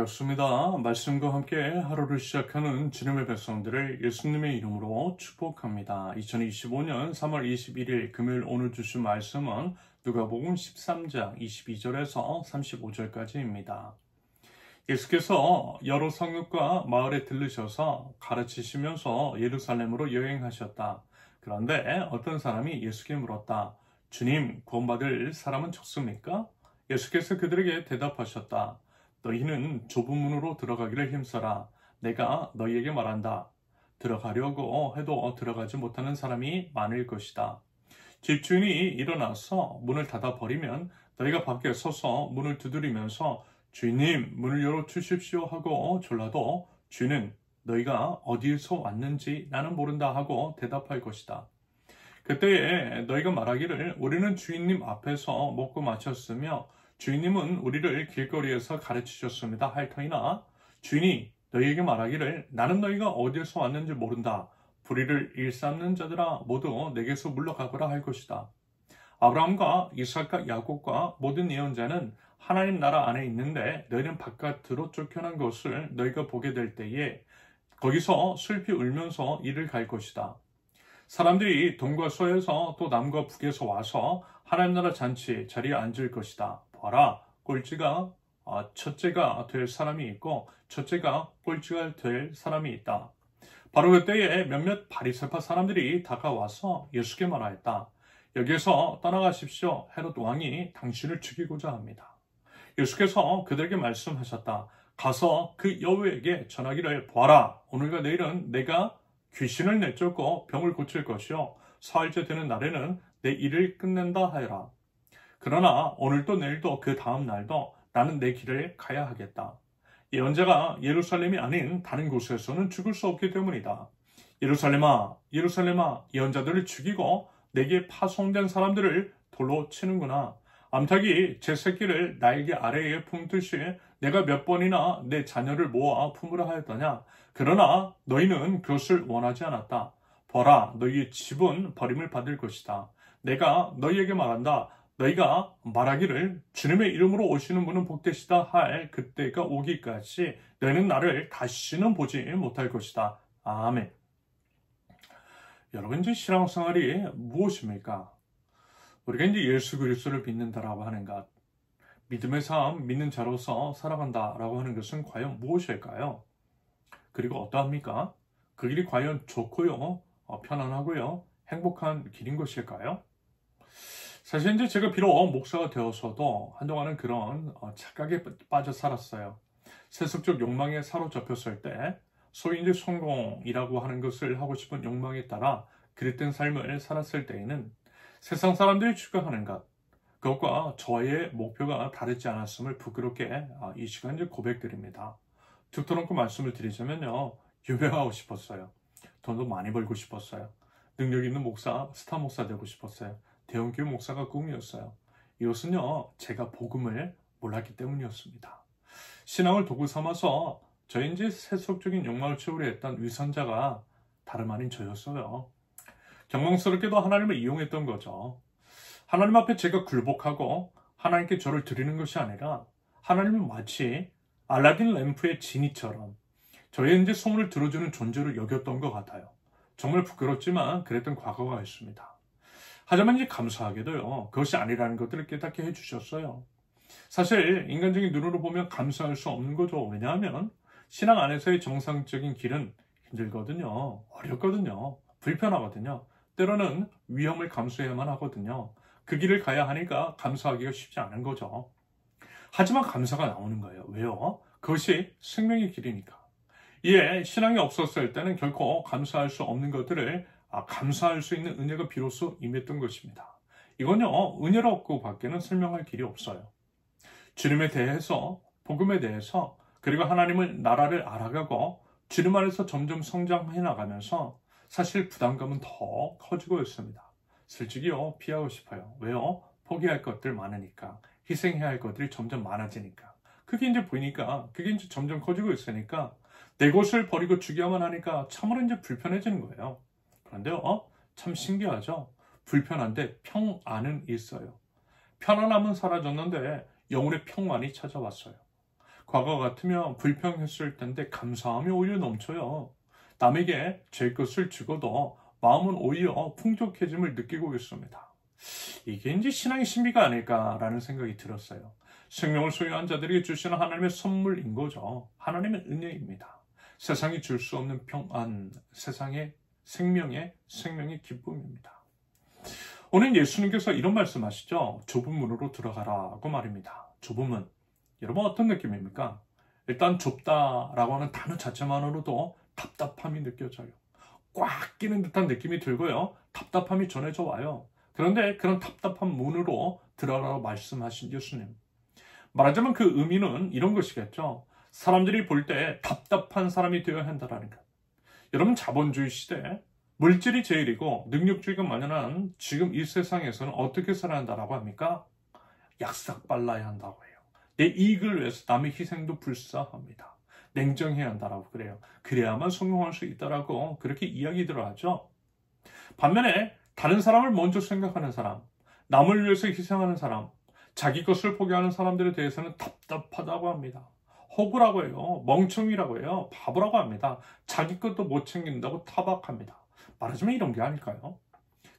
반갑습니다. 말씀과 함께 하루를 시작하는 주님의 백성들을 예수님의 이름으로 축복합니다. 2025년 3월 21일 금요일 오늘 주신 말씀은 누가복음 13장 22절에서 35절까지입니다. 예수께서 여러 성읍과 마을에 들르셔서 가르치시면서 예루살렘으로 여행하셨다. 그런데 어떤 사람이 예수께 물었다. 주님, 구원받을 사람은 적습니까? 예수께서 그들에게 대답하셨다. 너희는 좁은 문으로 들어가기를 힘써라. 내가 너희에게 말한다. 들어가려고 해도 들어가지 못하는 사람이 많을 것이다. 집주인이 일어나서 문을 닫아버리면 너희가 밖에 서서 문을 두드리면서 주인님, 문을 열어주십시오 하고 졸라도 주인은 너희가 어디에서 왔는지 나는 모른다 하고 대답할 것이다. 그때에 너희가 말하기를 우리는 주인님 앞에서 먹고 마셨으며 주인님은 우리를 길거리에서 가르치셨습니다 할 터이나 주인이 너희에게 말하기를 나는 너희가 어디에서 왔는지 모른다. 불의를 일삼는 자들아 모두 내게서 물러가거라 할 것이다. 아브라함과 이삭과 야곱과 모든 예언자는 하나님 나라 안에 있는데 너희는 바깥으로 쫓겨난 것을 너희가 보게 될 때에 거기서 슬피 울면서 이를 갈 것이다. 사람들이 동과 서에서 또 남과 북에서 와서 하나님 나라 잔치 자리에 앉을 것이다. 봐라, 꼴찌가 첫째가 될 사람이 있고 첫째가 꼴찌가 될 사람이 있다. 바로 그때에 몇몇 바리새파 사람들이 다가와서 예수께 말하였다. 여기에서 떠나가십시오. 헤롯 왕이 당신을 죽이고자 합니다. 예수께서 그들에게 말씀하셨다. 가서 그 여우에게 전하기를 보아라. 오늘과 내일은 내가 귀신을 내쫓고 병을 고칠 것이요 사흘째 되는 날에는 내 일을 끝낸다 하여라. 그러나 오늘도 내일도 그 다음 날도 나는 내 길을 가야 하겠다. 예언자가 예루살렘이 아닌 다른 곳에서는 죽을 수 없기 때문이다. 예루살렘아, 예루살렘아, 예언자들을 죽이고 내게 파송된 사람들을 돌로 치는구나. 암탉이 제 새끼를 날개 아래에 품듯이 내가 몇 번이나 내 자녀를 모아 품으라 하였더냐. 그러나 너희는 그것을 원하지 않았다. 보라, 너희의 집은 버림을 받을 것이다. 내가 너희에게 말한다. 너희가 말하기를 주님의 이름으로 오시는 분은 복되시다 할 그때가 오기까지 너희는 나를 다시는 보지 못할 것이다. 아멘. 여러분, 이제 신앙생활이 무엇입니까? 우리가 이제 예수 그리스도를 믿는다라고 하는 것, 믿음의 삶, 믿는 자로서 살아간다라고 하는 것은 과연 무엇일까요? 그리고 어떠합니까? 그 길이 과연 좋고요, 편안하고요, 행복한 길인 것일까요? 사실 이제 제가 비록 목사가 되어서도 한동안은 그런 착각에 빠져 살았어요. 세속적 욕망에 사로잡혔을 때 소위 이제 성공이라고 하는 것을 하고 싶은 욕망에 따라 그릇된 삶을 살았을 때에는 세상 사람들이 추구하는 것, 그것과 저의 목표가 다르지 않았음을 부끄럽게 이 시간 이제 고백드립니다. 툭 터놓고 말씀을 드리자면요, 유명하고 싶었어요. 돈도 많이 벌고 싶었어요. 능력 있는 목사, 스타 목사 되고 싶었어요. 대형교회 목사가 꿈이었어요. 이것은요, 제가 복음을 몰랐기 때문이었습니다. 신앙을 도구 삼아서 저의 이제 세속적인 욕망을 채우려 했던 위선자가 다름 아닌 저였어요. 경망스럽게도 하나님을 이용했던 거죠. 하나님 앞에 제가 굴복하고 하나님께 저를 드리는 것이 아니라 하나님은 마치 알라딘 램프의 지니처럼 저의 이제 소문을 들어주는 존재로 여겼던 것 같아요. 정말 부끄럽지만 그랬던 과거가 있습니다. 하지만 이제 감사하게도요, 그것이 아니라는 것들을 깨닫게 해주셨어요. 사실 인간적인 눈으로 보면 감사할 수 없는 거죠. 왜냐하면 신앙 안에서의 정상적인 길은 힘들거든요. 어렵거든요. 불편하거든요. 때로는 위험을 감수해야만 하거든요. 그 길을 가야 하니까 감사하기가 쉽지 않은 거죠. 하지만 감사가 나오는 거예요. 왜요? 그것이 생명의 길이니까. 이에 신앙이 없었을 때는 결코 감사할 수 없는 것들을 감사할 수 있는 은혜가 비로소 임했던 것입니다. 이건요, 은혜로 없고 밖에는 설명할 길이 없어요. 주님에 대해서, 복음에 대해서, 그리고 하나님의 나라를 알아가고 주님 안에서 점점 성장해 나가면서 사실 부담감은 더 커지고 있습니다. 솔직히요, 피하고 싶어요. 왜요? 포기할 것들 많으니까. 희생해야 할 것들이 점점 많아지니까. 그게 이제 보이니까, 그게 이제 점점 커지고 있으니까 내 것을 버리고 죽여야만 하니까 참으로 이제 불편해지는 거예요. 그런데요, 참 신기하죠? 불편한데 평안은 있어요. 편안함은 사라졌는데 영혼의 평만이 찾아왔어요. 과거 같으면 불평했을 텐데 감사함이 오히려 넘쳐요. 남에게 제 것을 주고도 마음은 오히려 풍족해짐을 느끼고 있습니다. 이게 이제 신앙의 신비가 아닐까라는 생각이 들었어요. 생명을 소유한 자들에게 주시는 하나님의 선물인 거죠. 하나님의 은혜입니다. 세상이 줄 수 없는 평안, 세상의 생명의 기쁨입니다. 오늘 예수님께서 이런 말씀하시죠. 좁은 문으로 들어가라고 말입니다. 좁은 문. 여러분 어떤 느낌입니까? 일단 좁다라고 하는 단어 자체만으로도 답답함이 느껴져요. 꽉 끼는 듯한 느낌이 들고요. 답답함이 전해져 와요. 그런데 그런 답답한 문으로 들어가라고 말씀하신 예수님. 말하자면 그 의미는 이런 것이겠죠. 사람들이 볼 때 답답한 사람이 되어야 한다는 것. 여러분 자본주의 시대 물질이 제일이고 능력주의가 만연한 지금 이 세상에서는 어떻게 살아야 한다라고 합니까? 약삭빨라야 한다고 해요. 내 이익을 위해서 남의 희생도 불사합니다. 냉정해야 한다라고 그래요. 그래야만 성공할 수 있다라고 그렇게 이야기들을 하죠. 반면에 다른 사람을 먼저 생각하는 사람, 남을 위해서 희생하는 사람, 자기 것을 포기하는 사람들에 대해서는 답답하다고 합니다. 호구라고 해요. 멍청이라고 해요. 바보라고 합니다. 자기 것도 못 챙긴다고 타박합니다. 말하자면 이런 게 아닐까요?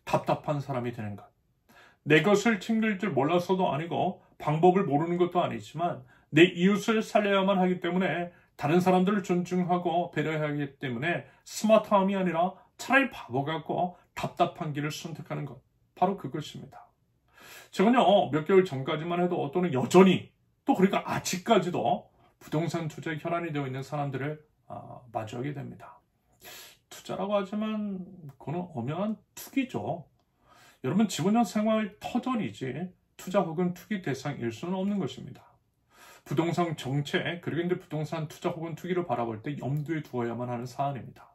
답답한 사람이 되는 것. 내 것을 챙길 줄 몰라서도 아니고 방법을 모르는 것도 아니지만 내 이웃을 살려야만 하기 때문에 다른 사람들을 존중하고 배려해야 하기 때문에 스마트함이 아니라 차라리 바보 같고 답답한 길을 선택하는 것. 바로 그것입니다. 제가요 몇 개월 전까지만 해도 또는 여전히 또 그러니까 아직까지도 부동산 투자에 혈안이 되어 있는 사람들을 마주하게 됩니다. 투자라고 하지만 그건 엄연한 투기죠. 여러분 지분형 생활 터전이지 투자 혹은 투기 대상일 수는 없는 것입니다. 부동산 정책 그리고 이제 부동산 투자 혹은 투기를 바라볼 때 염두에 두어야만 하는 사안입니다.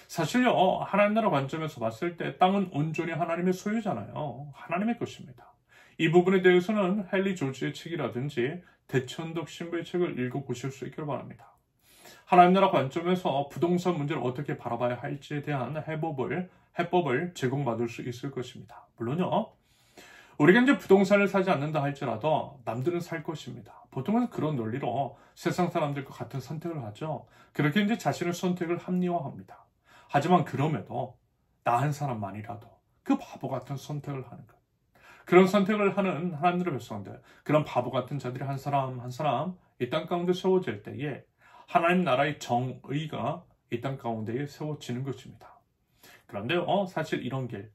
사실요 하나님 나라 관점에서 봤을 때 땅은 온전히 하나님의 소유잖아요. 하나님의 것입니다. 이 부분에 대해서는 헨리 조지의 책이라든지 대천덕 신부의 책을 읽어보실 수 있기를 바랍니다. 하나님 나라 관점에서 부동산 문제를 어떻게 바라봐야 할지에 대한 해법을 제공받을 수 있을 것입니다. 물론요, 우리가 이제 부동산을 사지 않는다 할지라도 남들은 살 것입니다. 보통은 그런 논리로 세상 사람들과 같은 선택을 하죠. 그렇게 이제 자신의 선택을 합리화합니다. 하지만 그럼에도 나 한 사람만이라도 그 바보 같은 선택을 하는 것. 그런 선택을 하는 하나님의 백성들, 그런 바보 같은 자들이 한 사람 한 사람 이 땅 가운데 세워질 때에 하나님 나라의 정의가 이 땅 가운데에 세워지는 것입니다. 그런데요, 사실 이런 길,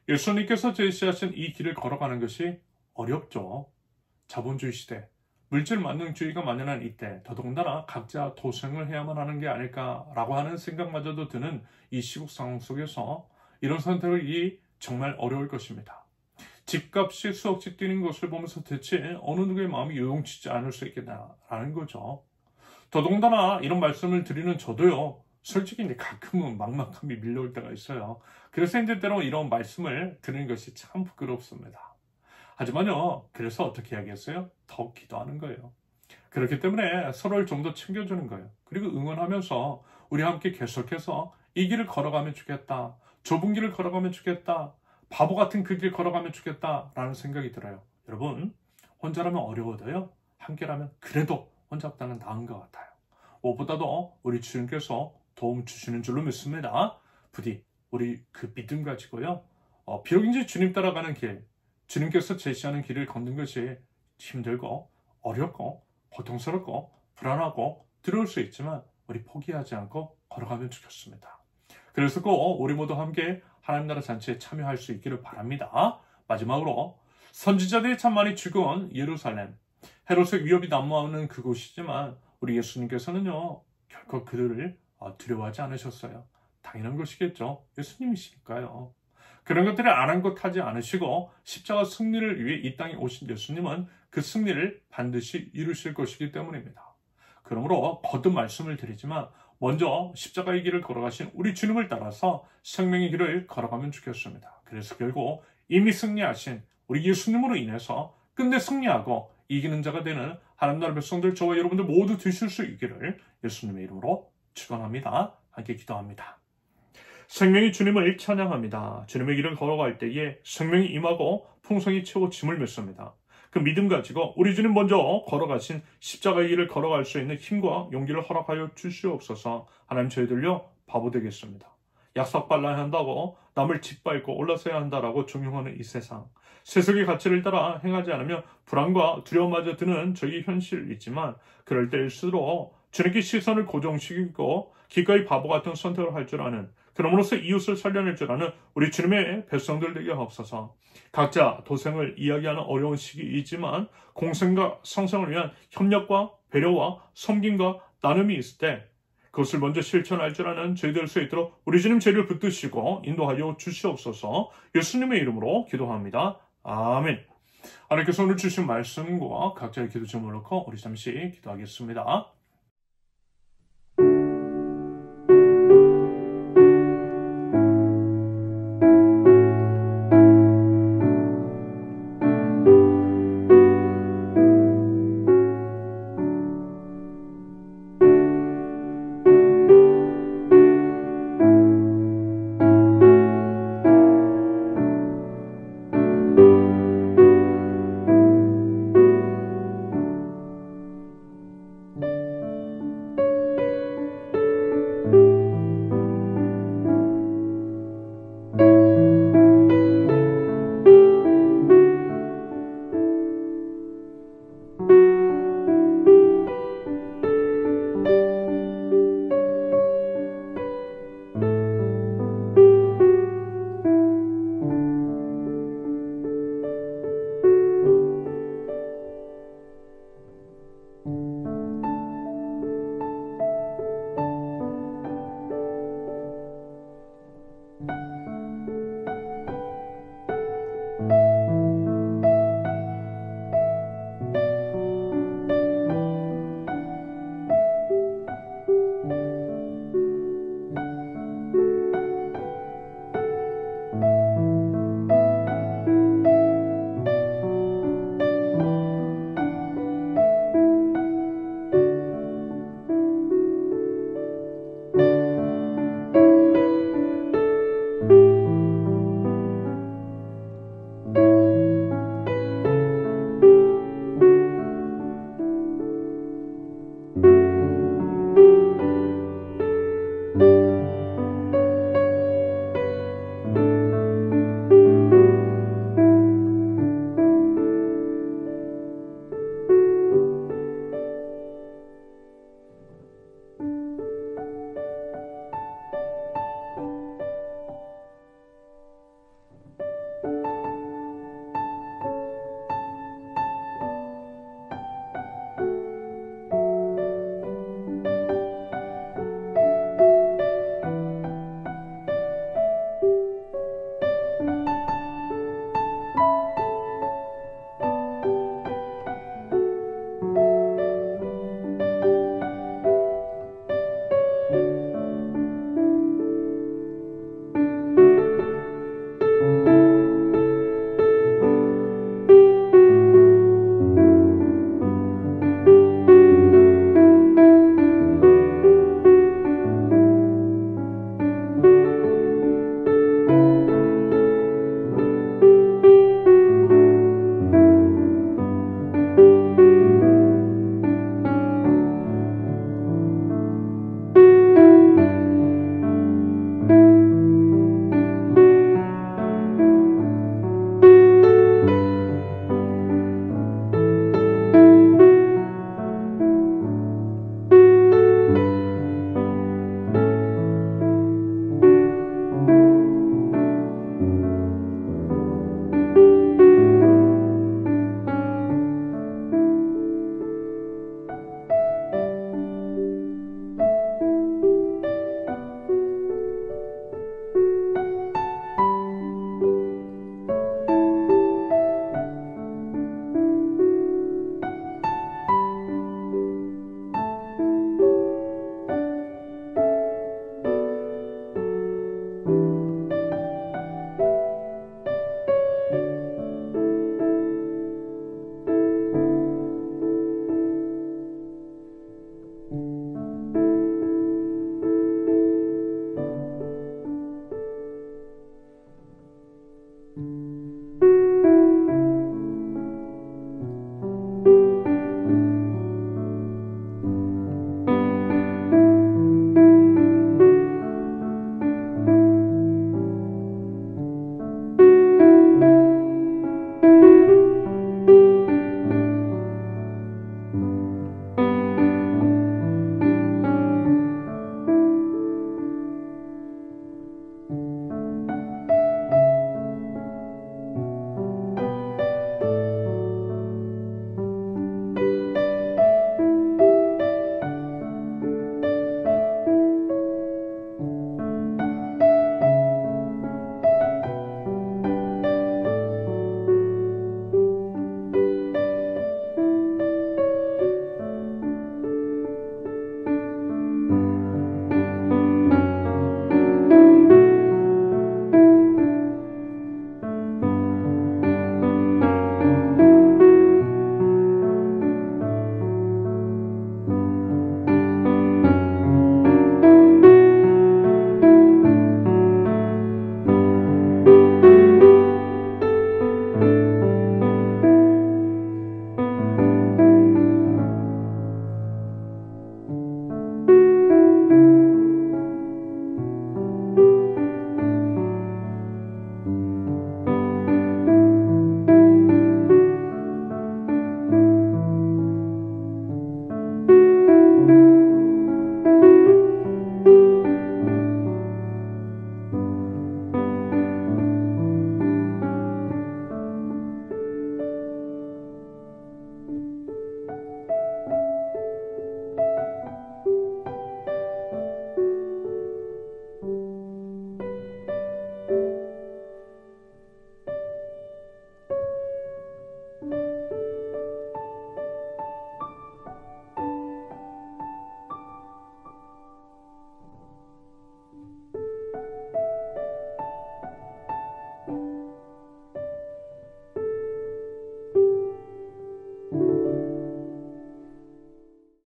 예수님께서 제시하신 이 길을 걸어가는 것이 어렵죠. 자본주의 시대, 물질 만능주의가 만연한 이때 더더군다나 각자 도생을 해야만 하는 게 아닐까라고 하는 생각마저도 드는 이 시국 상황 속에서 이런 선택이 정말 어려울 것입니다. 집값이 수억씩 뛰는 것을 보면서 대체 어느 누구의 마음이 요동치지 않을 수 있겠나라는 거죠. 더더군다나 이런 말씀을 드리는 저도요. 솔직히 이제 가끔은 막막함이 밀려올 때가 있어요. 그래서 이제 때로 이런 말씀을 드리는 것이 참 부끄럽습니다. 하지만요. 그래서 어떻게 하겠어요? 더 기도하는 거예요. 그렇기 때문에 서로를 좀 더 챙겨주는 거예요. 그리고 응원하면서 우리 함께 계속해서 이 길을 걸어가면 좋겠다. 좁은 길을 걸어가면 좋겠다. 바보 같은 그 길 걸어가면 좋겠다라는 생각이 들어요. 여러분, 혼자라면 어려워도요. 함께라면 그래도 혼자보다는 나은 것 같아요. 무엇보다도 우리 주님께서 도움 주시는 줄로 믿습니다. 부디 우리 그 믿음 가지고요. 비록 이제 주님 따라가는 길, 주님께서 제시하는 길을 걷는 것이 힘들고 어렵고 고통스럽고 불안하고 두려울 수 있지만 우리 포기하지 않고 걸어가면 좋겠습니다. 그래서 꼭 우리 모두 함께 하나님 나라 잔치에 참여할 수 있기를 바랍니다. 마지막으로 선지자들이 참 많이 죽은 예루살렘, 헤롯의 위협이 난무하는 그곳이지만 우리 예수님께서는요 결코 그들을 두려워하지 않으셨어요. 당연한 것이겠죠. 예수님이시니까요. 그런 것들을 아랑곳하지 않으시고 십자가 승리를 위해 이 땅에 오신 예수님은 그 승리를 반드시 이루실 것이기 때문입니다. 그러므로 거듭 말씀을 드리지만 먼저 십자가의 길을 걸어가신 우리 주님을 따라서 생명의 길을 걸어가면 좋겠습니다. 그래서 결국 이미 승리하신 우리 예수님으로 인해서 끝내 승리하고 이기는 자가 되는 하나님 나라 백성들 저와 여러분들 모두 되실 수 있기를 예수님의 이름으로 축원합니다. 함께 기도합니다. 생명의 주님을 찬양합니다. 주님의 길을 걸어갈 때에 생명이 임하고 풍성이 채워짐을 믿습니다. 그 믿음 가지고 우리 주님 먼저 걸어가신 십자가의 길을 걸어갈 수 있는 힘과 용기를 허락하여 주시옵소서. 하나님, 저희들요 바보 되겠습니다. 약속 발라야 한다고 남을 짓밟고 올라서야 한다라고 종용하는 이 세속의 가치를 따라 행하지 않으면 불안과 두려움마저 드는 저희 현실이지만, 그럴 때일수록 주님께 시선을 고정시키고 기꺼이 바보 같은 선택을 할 줄 아는, 그러므로서 이웃을 살려낼 줄 아는 우리 주님의 백성들 되게 하옵소서. 각자 도생을 이야기하는 어려운 시기이지만 공생과 성생을 위한 협력과 배려와 섬김과 나눔이 있을 때 그것을 먼저 실천할 줄 아는 저희들 수 있도록 우리 주님 저희를 붙드시고 인도하여 주시옵소서. 예수님의 이름으로 기도합니다. 아멘. 하나님께서 오늘 주신 말씀과 각자의 기도 제목을 놓고 우리 잠시 기도하겠습니다.